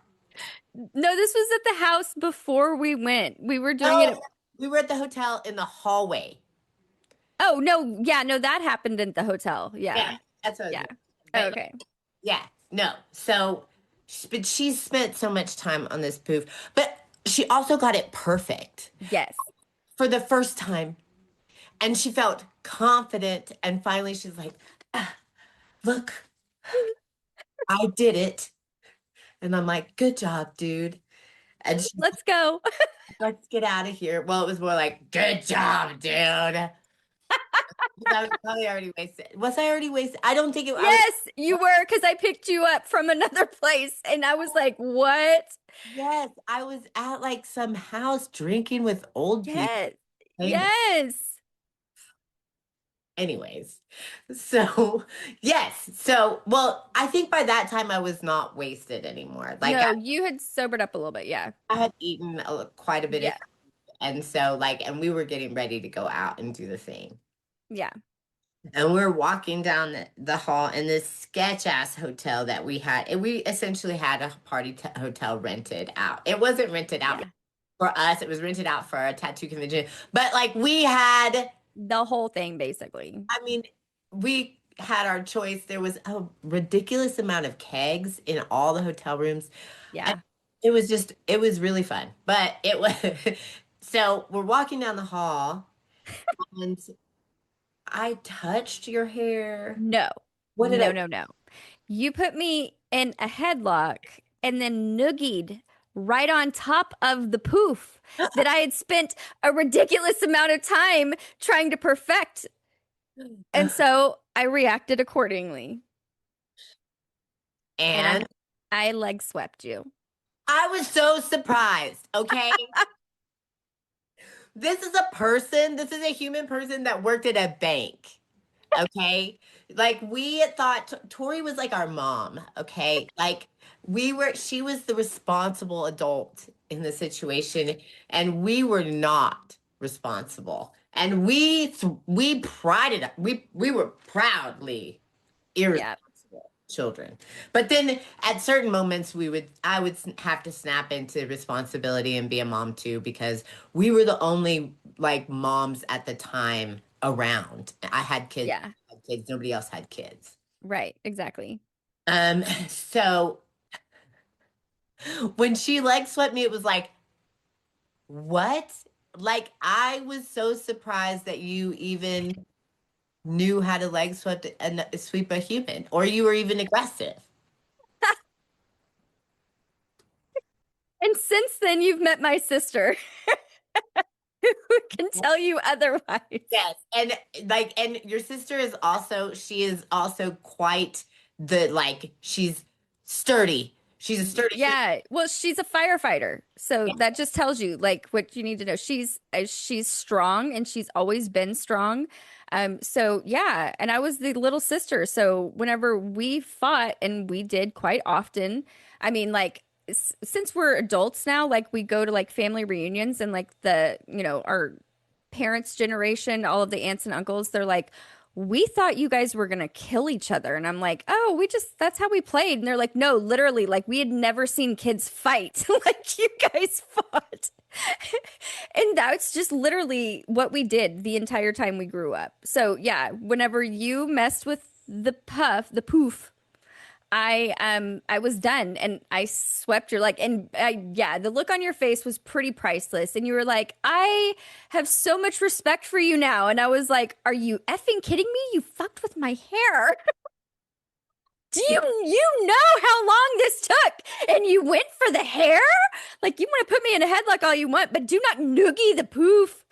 B: No, this was at the house before we went. We were doing it
A: No,
B: at,
A: we were at the hotel in the hallway.
B: oh no, yeah, no, that happened at the hotel.
A: Yeah,
B: Yeah.
A: that's what I was
B: Yeah.
A: going. But like,
B: Okay.
A: yeah, no. So, but she spent so much time on this poof, but she also got it perfect
B: Yes.
A: for the first time, and she felt confident. And finally, she's like, ah, "Look, I did it." And I'm like, "Good job, dude." And she's
B: Let's go.
A: like, "Let's get out of here." Well, it was more like, "Good job, dude." I was probably already wasted. Was I already wasted? I don't think it. I was.
B: Yes, you were because I picked you up from another place and I was like, "What?"
A: Yes, I was at like some house drinking with old people.
B: Yes.
A: Playing-
B: Yes.
A: Anyways, so yes, so well, I think by that time I was not wasted anymore. Like
B: No, you had sobered up a little bit. Yeah.
A: I had eaten quite a bit of,
B: Yeah.
A: and so like, and we were getting ready to go out and do the thing.
B: Yeah.
A: And we're walking down the hall in this sketch ass hotel that we had. And we essentially had a party hotel rented out. It wasn't rented out
B: Yeah.
A: for us, it was rented out for a tattoo convention. But like we had,
B: The whole thing basically.
A: I mean, we had our choice. There was a ridiculous amount of kegs in all the hotel rooms. And
B: Yeah.
A: it was just, it was really fun. But it was, so we're walking down the hall and I touched your hair.
B: No.
A: What did
B: No,
A: I?
B: no, no. You put me in a headlock and then noogied right on top of the poof that I had spent a ridiculous amount of time trying to perfect. And so I reacted accordingly. And
A: And
B: I leg swept you.
A: I was so surprised. Okay. This is a person, this is a human person that worked at a bank. Okay. Like we thought Tori was like our mom. Okay. Like she was the responsible adult in the situation, and we were not responsible. And we prided, we were proudly
B: Yeah.
A: irresponsible children. But then at certain moments I would have to snap into responsibility and be a mom too, because we were the only like moms at the time around. I
B: Yeah.
A: had kids, nobody else had kids.
B: Right. Exactly.
A: So when she leg swept me, it was like, what? Like I was so surprised that you even knew how to leg sweep a human, or you were even aggressive.
B: And since then, you've met my sister, who can tell you otherwise.
A: Yes, and like, and your sister is also, she is also quite the, like, she's sturdy. She's a sturdy human.
B: Yeah, well, she's a firefighter, so that just tells you like what you need to know. She's strong, and she's always been strong. So yeah, and I was the little sister, so whenever we fought, and we did quite often. I mean, like since we're adults now, like we go to like family reunions, and like our parents' generation, all of the aunts and uncles, they're like, we thought you guys were gonna kill each other. And I'm like, oh, that's how we played. And they're like, no, literally, like we had never seen kids fight like you guys fought. And that's just literally what we did the entire time we grew up. So yeah, whenever you messed with the poof, I was done, and I swept your like, and yeah, the look on your face was pretty priceless, and you were like, I have so much respect for you now. And I was like, are you effing kidding me? You fucked with my hair. Do you know how long this took? And you went for the hair? Like, you want to put me in a headlock all you want, but do not noogie the poof.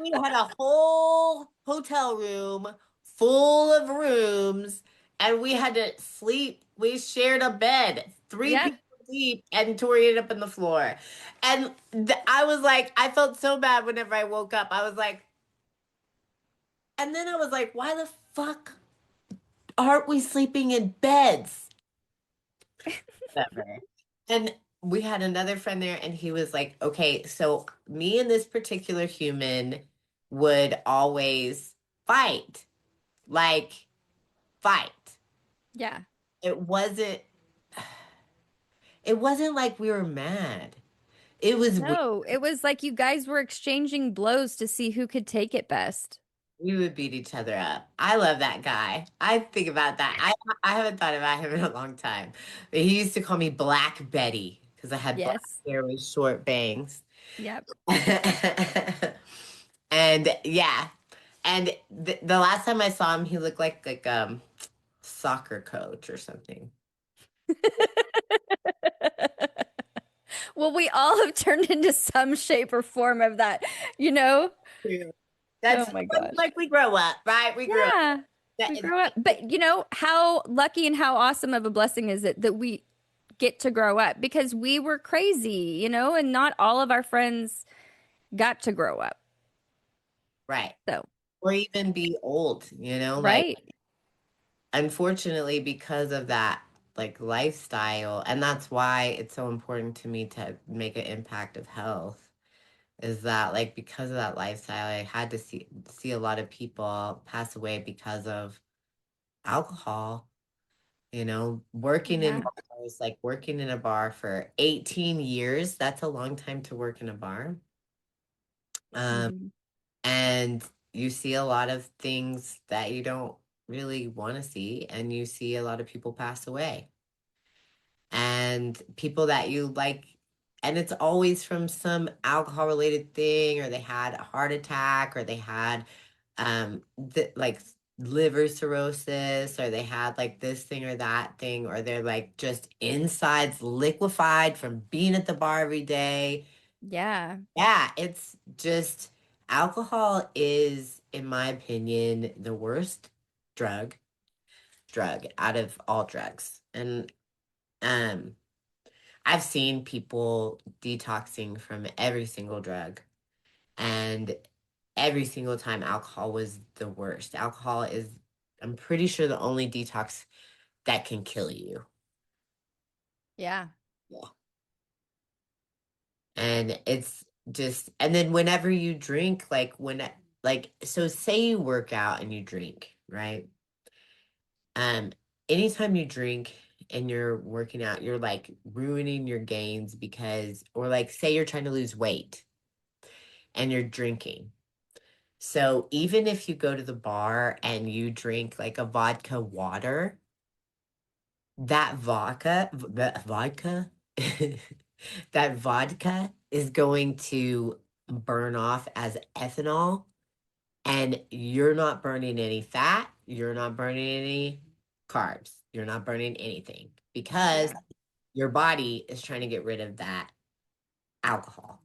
A: We had a whole hotel room full of rooms, and we had to sleep. We shared a bed, three
B: Yeah.
A: people deep, and Tori ended up on the floor. And I was like, I felt so bad whenever I woke up. I was like, and then I was like, why the fuck aren't we sleeping in beds? Whatever. And we had another friend there, and he was like, okay, so me and this particular human would always fight, like fight.
B: Yeah.
A: It wasn't, it wasn't like we were mad. It was weird.
B: No, it was like you guys were exchanging blows to see who could take it best.
A: We would beat each other up. I love that guy. I think about that. I haven't thought about him in a long time. But he used to call me Black Betty because I had black
B: Yes.
A: hair with short bangs.
B: Yep.
A: And yeah, and the last time I saw him, he looked like soccer coach or something.
B: Well, we all have turned into some shape or form of that, you know?
A: Yeah.
B: Oh
A: That's
B: my gosh.
A: like we grow up, right? We grow up.
B: Yeah,
A: That,
B: we grow up. But you know, how lucky and how awesome of a blessing is it that we get to grow up, because we were crazy, and not all of our friends got to grow up.
A: right.
B: So,
A: Or even be old, like
B: right.
A: unfortunately because of that like lifestyle, and that's why it's so important to me to make an impact of health, is that like because of that lifestyle, I had to see a lot of people pass away because of alcohol. Working in
B: Yeah.
A: bars, like working in a bar for 18 years, that's a long time to work in a bar. Um,
B: Mhm.
A: and you see a lot of things that you don't really want to see, and you see a lot of people pass away. And people that you like, and it's always from some alcohol related thing, or they had a heart attack, or they had like liver cirrhosis, or they had like this thing or that thing, or they're like just insides liquefied from being at the bar every day.
B: Yeah.
A: Yeah, it's just, alcohol is, in my opinion, the worst drug out of all drugs. And um I've seen people detoxing from every single drug, and every single time alcohol was the worst. Alcohol is, I'm pretty sure, the only detox that can kill you.
B: Yeah.
A: Yeah. And it's just, and then whenever you drink, like, so say you work out and you drink, right? Um, Anytime you drink and you're working out, you're like ruining your gains because, or like, say you're trying to lose weight and you're drinking. So even if you go to the bar and you drink like a vodka water, that vodka, that vodka is going to burn off as ethanol, and you're not burning any fat, you're not burning any carbs, you're not burning anything because
B: Yeah.
A: your body is trying to get rid of that alcohol.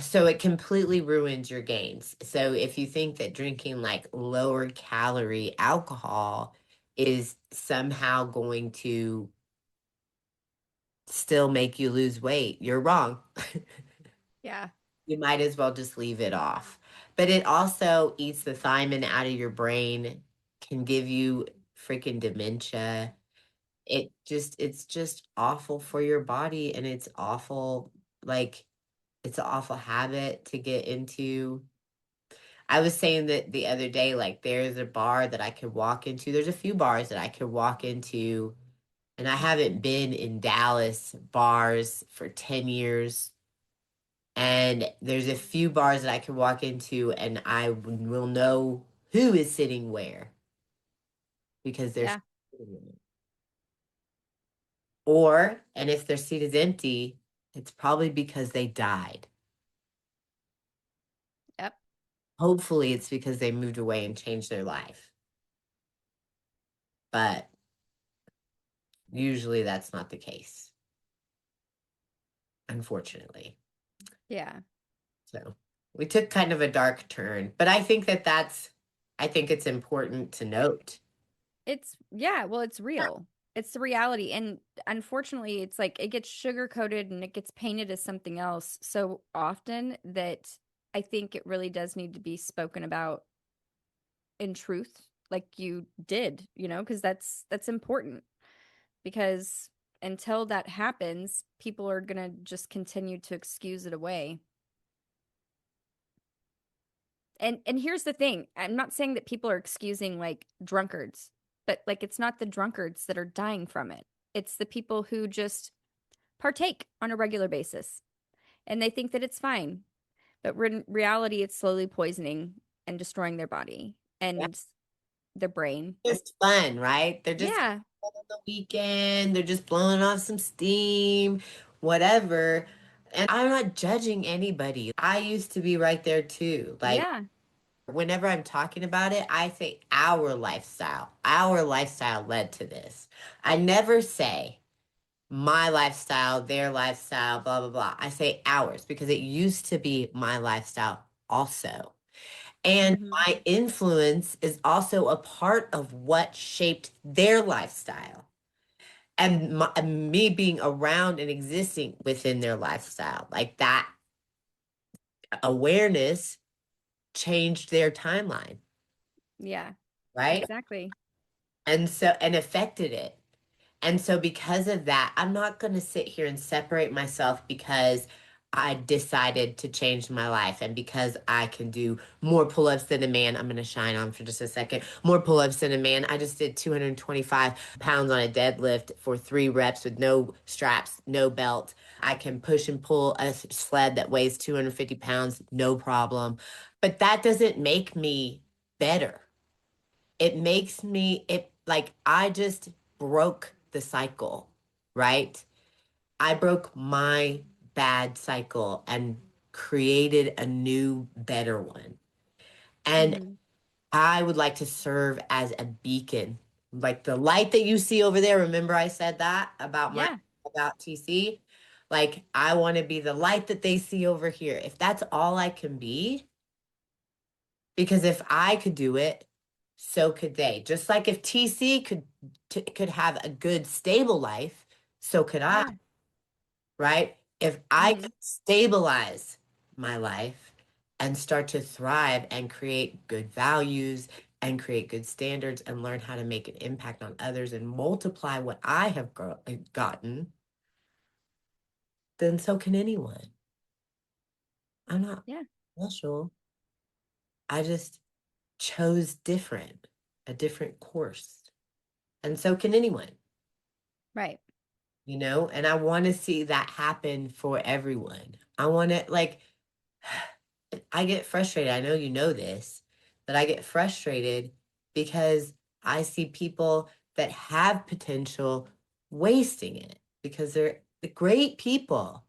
A: So it completely ruins your gains. So if you think that drinking like lower calorie alcohol is somehow going to still make you lose weight, you're wrong.
B: Yeah.
A: You might as well just leave it off. But it also eats the thiamine out of your brain, can give you freaking dementia. It's just awful for your body, and it's awful, like it's an awful habit to get into. I was saying that the other day, like there's a bar that I could walk into. There's a few bars that I could walk into, and I haven't been in Dallas bars for 10 years. And there's a few bars that I can walk into and will know who is sitting where because they're
B: Yeah.
A: sitting in it. Or, and if their seat is empty, it's probably because they died.
B: Yep.
A: Hopefully, it's because they moved away and changed their life. But usually that's not the case, unfortunately.
B: Yeah.
A: So we took kind of a dark turn, but I think I think it's important to note.
B: It's yeah, well, it's real. It's the reality. And unfortunately, it's like it gets sugar coated and it gets painted as something else so often that I think it really does need to be spoken about in truth, like you did, because that's important. Because until that happens, people are gonna just continue to excuse it away. And here's the thing. I'm not saying that people are excusing like drunkards, but like it's not the drunkards that are dying from it. It's the people who just partake on a regular basis and they think that it's fine. But in reality, it's slowly poisoning and destroying their body and their brain.
A: Just fun, right? They're just
B: Yeah.
A: on the weekend, they're just blowing off some steam, whatever. And I'm not judging anybody. I used to be right there too. Like,
B: Yeah.
A: whenever I'm talking about it, I say our lifestyle. Our lifestyle led to this. I never say my lifestyle, their lifestyle, blah, blah, blah. I say ours because it used to be my lifestyle also. And
B: Hmm.
A: my influence is also a part of what shaped their lifestyle. And me being around and existing within their lifestyle, like that awareness changed their timeline,
B: Yeah.
A: right?
B: Exactly.
A: And affected it. And so, because of that, I'm not going to sit here and separate myself because I decided to change my life. And because I can do more pull ups than a man, I'm going to shine on for just a second. More pull ups than a man. I just did 225 pounds on a deadlift for 3 reps with no straps, no belt. I can push and pull a sled that weighs 250 pounds, no problem. But that doesn't make me better. It makes me it like I just broke the cycle, right? I broke my bad cycle and created a new better one. And
B: Hmm.
A: I would like to serve as a beacon. Like the light that you see over there, remember I said that
B: Yeah.
A: about TC? Like I want to be the light that they see over here. If that's all I can be, because if I could do it, so could they. Just like if TC could have a good stable life, so could I,
B: Yeah.
A: right? If I
B: Hmm.
A: could stabilize my life and start to thrive and create good values and create good standards and learn how to make an impact on others and multiply what I have gotten, then so can anyone. I'm not
B: Yeah.
A: special. I just chose different, a different course. And so can anyone,
B: Right.
A: and I want to see that happen for everyone. I want to, like, I get frustrated. I know you know this, but I get frustrated because I see people that have potential wasting it because they're great people,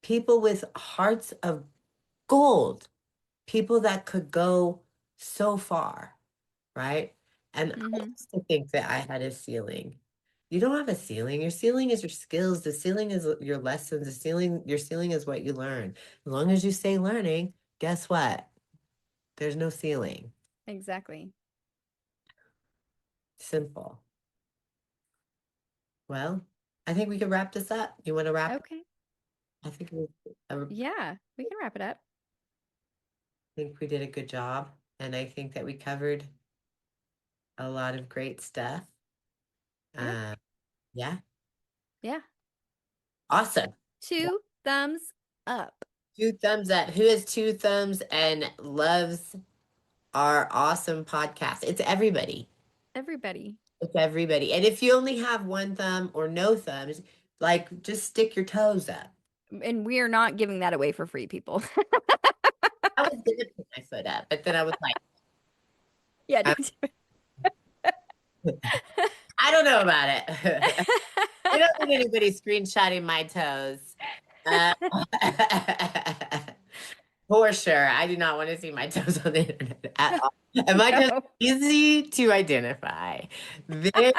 A: people with hearts of gold, people that could go so far, right? And I
B: Hmm.
A: used to think that I had a ceiling. You don't have a ceiling. Your ceiling is your skills. The ceiling is your lessons. Your ceiling is what you learn. As long as you stay learning, guess what? There's no ceiling.
B: Exactly.
A: Simple. Well, I think we could wrap this up. You want to wrap?
B: Okay.
A: I think I
B: Yeah, we can wrap it up.
A: think we did a good job, and I think that we covered a lot of great stuff.
B: Yep.
A: Uh, yeah,
B: Yeah.
A: awesome.
B: 2 thumbs up.
A: Two thumbs up. Who has two thumbs and loves our awesome podcast? It's everybody.
B: Everybody.
A: It's everybody. And if you only have one thumb or no thumbs, like just stick your toes up.
B: And we are not giving that away for free, people.
A: I was gonna put my foot up, but then I was like,
B: Yeah,
A: I,
B: don't
A: I don't know about it.
B: do
A: You
B: it.
A: don't need anybody screenshotting my toes. Uh, for sure. I do not want to see my toes on the internet at all. And my toes are
B: No.
A: easy to identify. Very,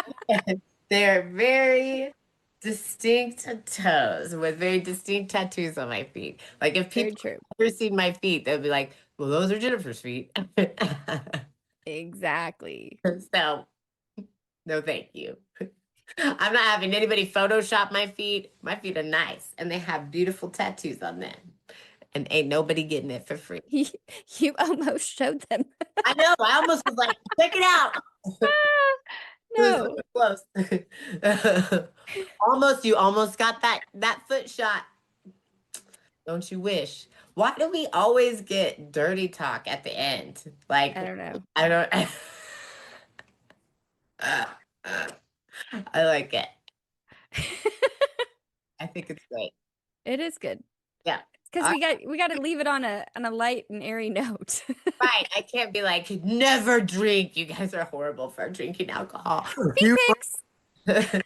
A: they're very distinct toes with very distinct tattoos on my feet. Like if
B: Very
A: people
B: true.
A: have ever seen my feet, they'll be like, well, those are Jennifer's feet.
B: Exactly.
A: So no, thank you. I'm not having anybody Photoshop my feet. My feet are nice and they have beautiful tattoos on them. And ain't nobody getting it for free.
B: You almost showed them.
A: I know. I almost was like, check it out. It was
B: No.
A: so close. Almost, you almost got that foot shot. Don't you wish? Why do we always get dirty talk at the end? Like,
B: I don't know.
A: I don't. I like it. I think it's great.
B: It is good.
A: Yeah.
B: Because we got to leave it on a light and airy note.
A: Right. I can't be like, never drink. You guys are horrible for drinking alcohol.
B: Feet
A: You
B: pics.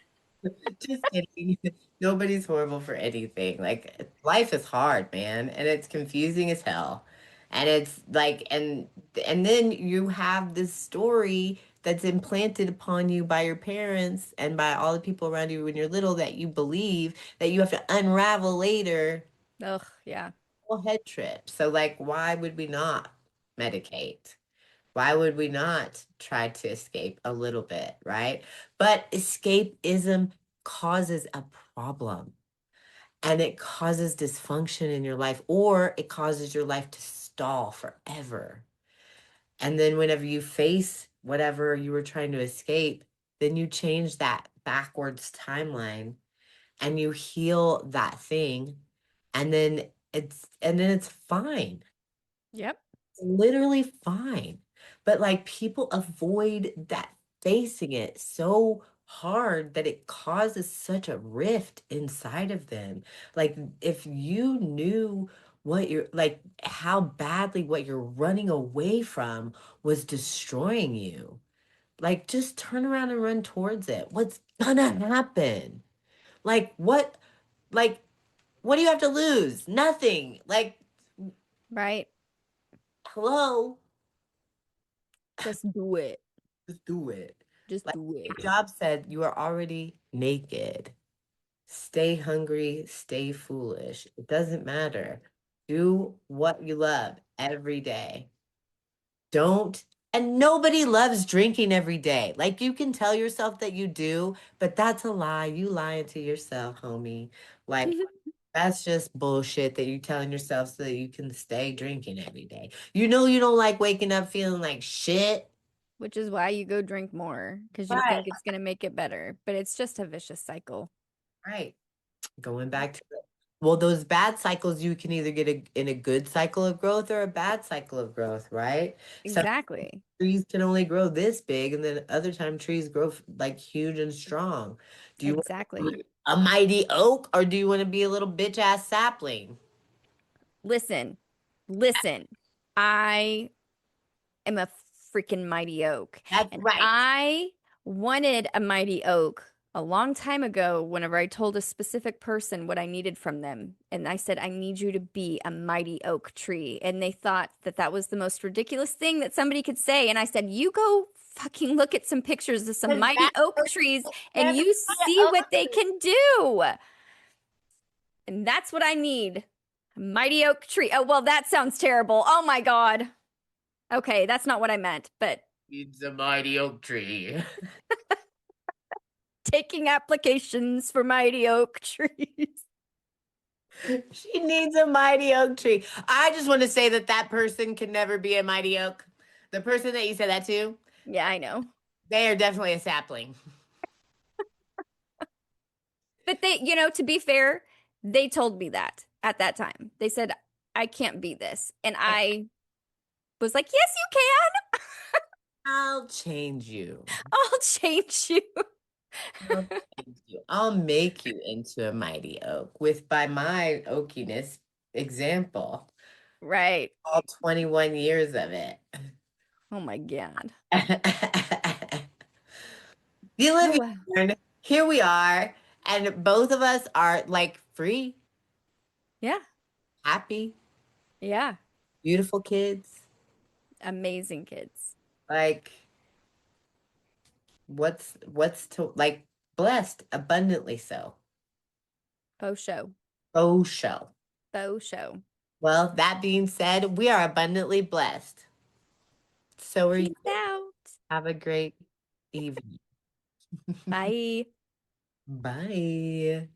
A: just kidding. Nobody's horrible for anything. Like life is hard, man, and it's confusing as hell. And it's like and then you have this story that's implanted upon you by your parents and by all the people around you when you're little that you believe that you have to unravel later.
B: Ugh, yeah.
A: Whole head trip. So like why would we not medicate? Why would we not try to escape a little bit, right? But escapism causes a problem and it causes dysfunction in your life, or it causes your life to stall forever. And then whenever you face whatever you were trying to escape, then you change that backwards timeline and you heal that thing and then it's fine,
B: Yep.
A: literally fine. But like people avoid that facing it so hard that it causes such a rift inside of them. Like if you knew what you're like, how badly what you're running away from was destroying you, like just turn around and run towards it. What's gonna happen? Like like what do you have to lose? Nothing. Like,
B: Right.
A: hello.
B: Just do it.
A: Just do it.
B: Just
A: Like
B: do
A: Steve
B: it.
A: Jobs said, you are already naked. Stay hungry, stay foolish. It doesn't matter. Do what you love every day. Don't, and nobody loves drinking every day. Like you can tell yourself that you do, but that's a lie. You lying to yourself, homie. Like that's just bullshit that you're telling yourself so that you can stay drinking every day. You know you don't like waking up feeling like shit.
B: Which is why you go drink more because you
A: Right.
B: think it's going to make it better. But it's just a vicious cycle.
A: Right. Going back to it. Well, those bad cycles, you can either get in a good cycle of growth or a bad cycle of growth, right? Some
B: Exactly.
A: trees can only grow this big, and then other time trees grow like huge and strong. Do you want to
B: Exactly.
A: be a mighty oak or do you want to be a little bitch ass sapling?
B: Listen, listen. I am a freaking mighty oak.
A: That's
B: And
A: right.
B: I wanted a mighty oak a long time ago whenever I told a specific person what I needed from them. And I said, I need you to be a mighty oak tree. And they thought that that was the most ridiculous thing that somebody could say. And I said, you go fucking look at some pictures of some
A: Because
B: mighty
A: that
B: oak
A: person
B: trees and
A: never
B: you
A: got
B: see
A: over
B: what they
A: it.
B: can do. And that's what I need. A mighty oak tree. Oh, well, that sounds terrible. Oh my God. Okay, that's not what I meant, but
A: It's a mighty oak tree.
B: taking applications for mighty oak trees.
A: She needs a mighty oak tree. I just want to say that that person can never be a mighty oak. The person that you said that to,
B: Yeah, I know.
A: they are definitely a sapling.
B: But they, to be fair, they told me that at that time. They said, I can't be this. And I was like, yes, you can.
A: I'll change you.
B: I'll change you.
A: I'll change you. I'll make you into a mighty oak with by my oakiness example.
B: Right.
A: All 21 years of it.
B: Oh my God.
A: You live,
B: Oh,
A: you
B: wow.
A: learn. Here we are, and both of us are like free,
B: Yeah.
A: happy,
B: Yeah.
A: beautiful kids.
B: Amazing kids.
A: Like what's to like blessed abundantly so.
B: Faux show.
A: Oh show.
B: Faux show.
A: Well, that being said, we are abundantly blessed. So are you.
B: Peace out.
A: Have a great evening.
B: Bye.
A: Bye.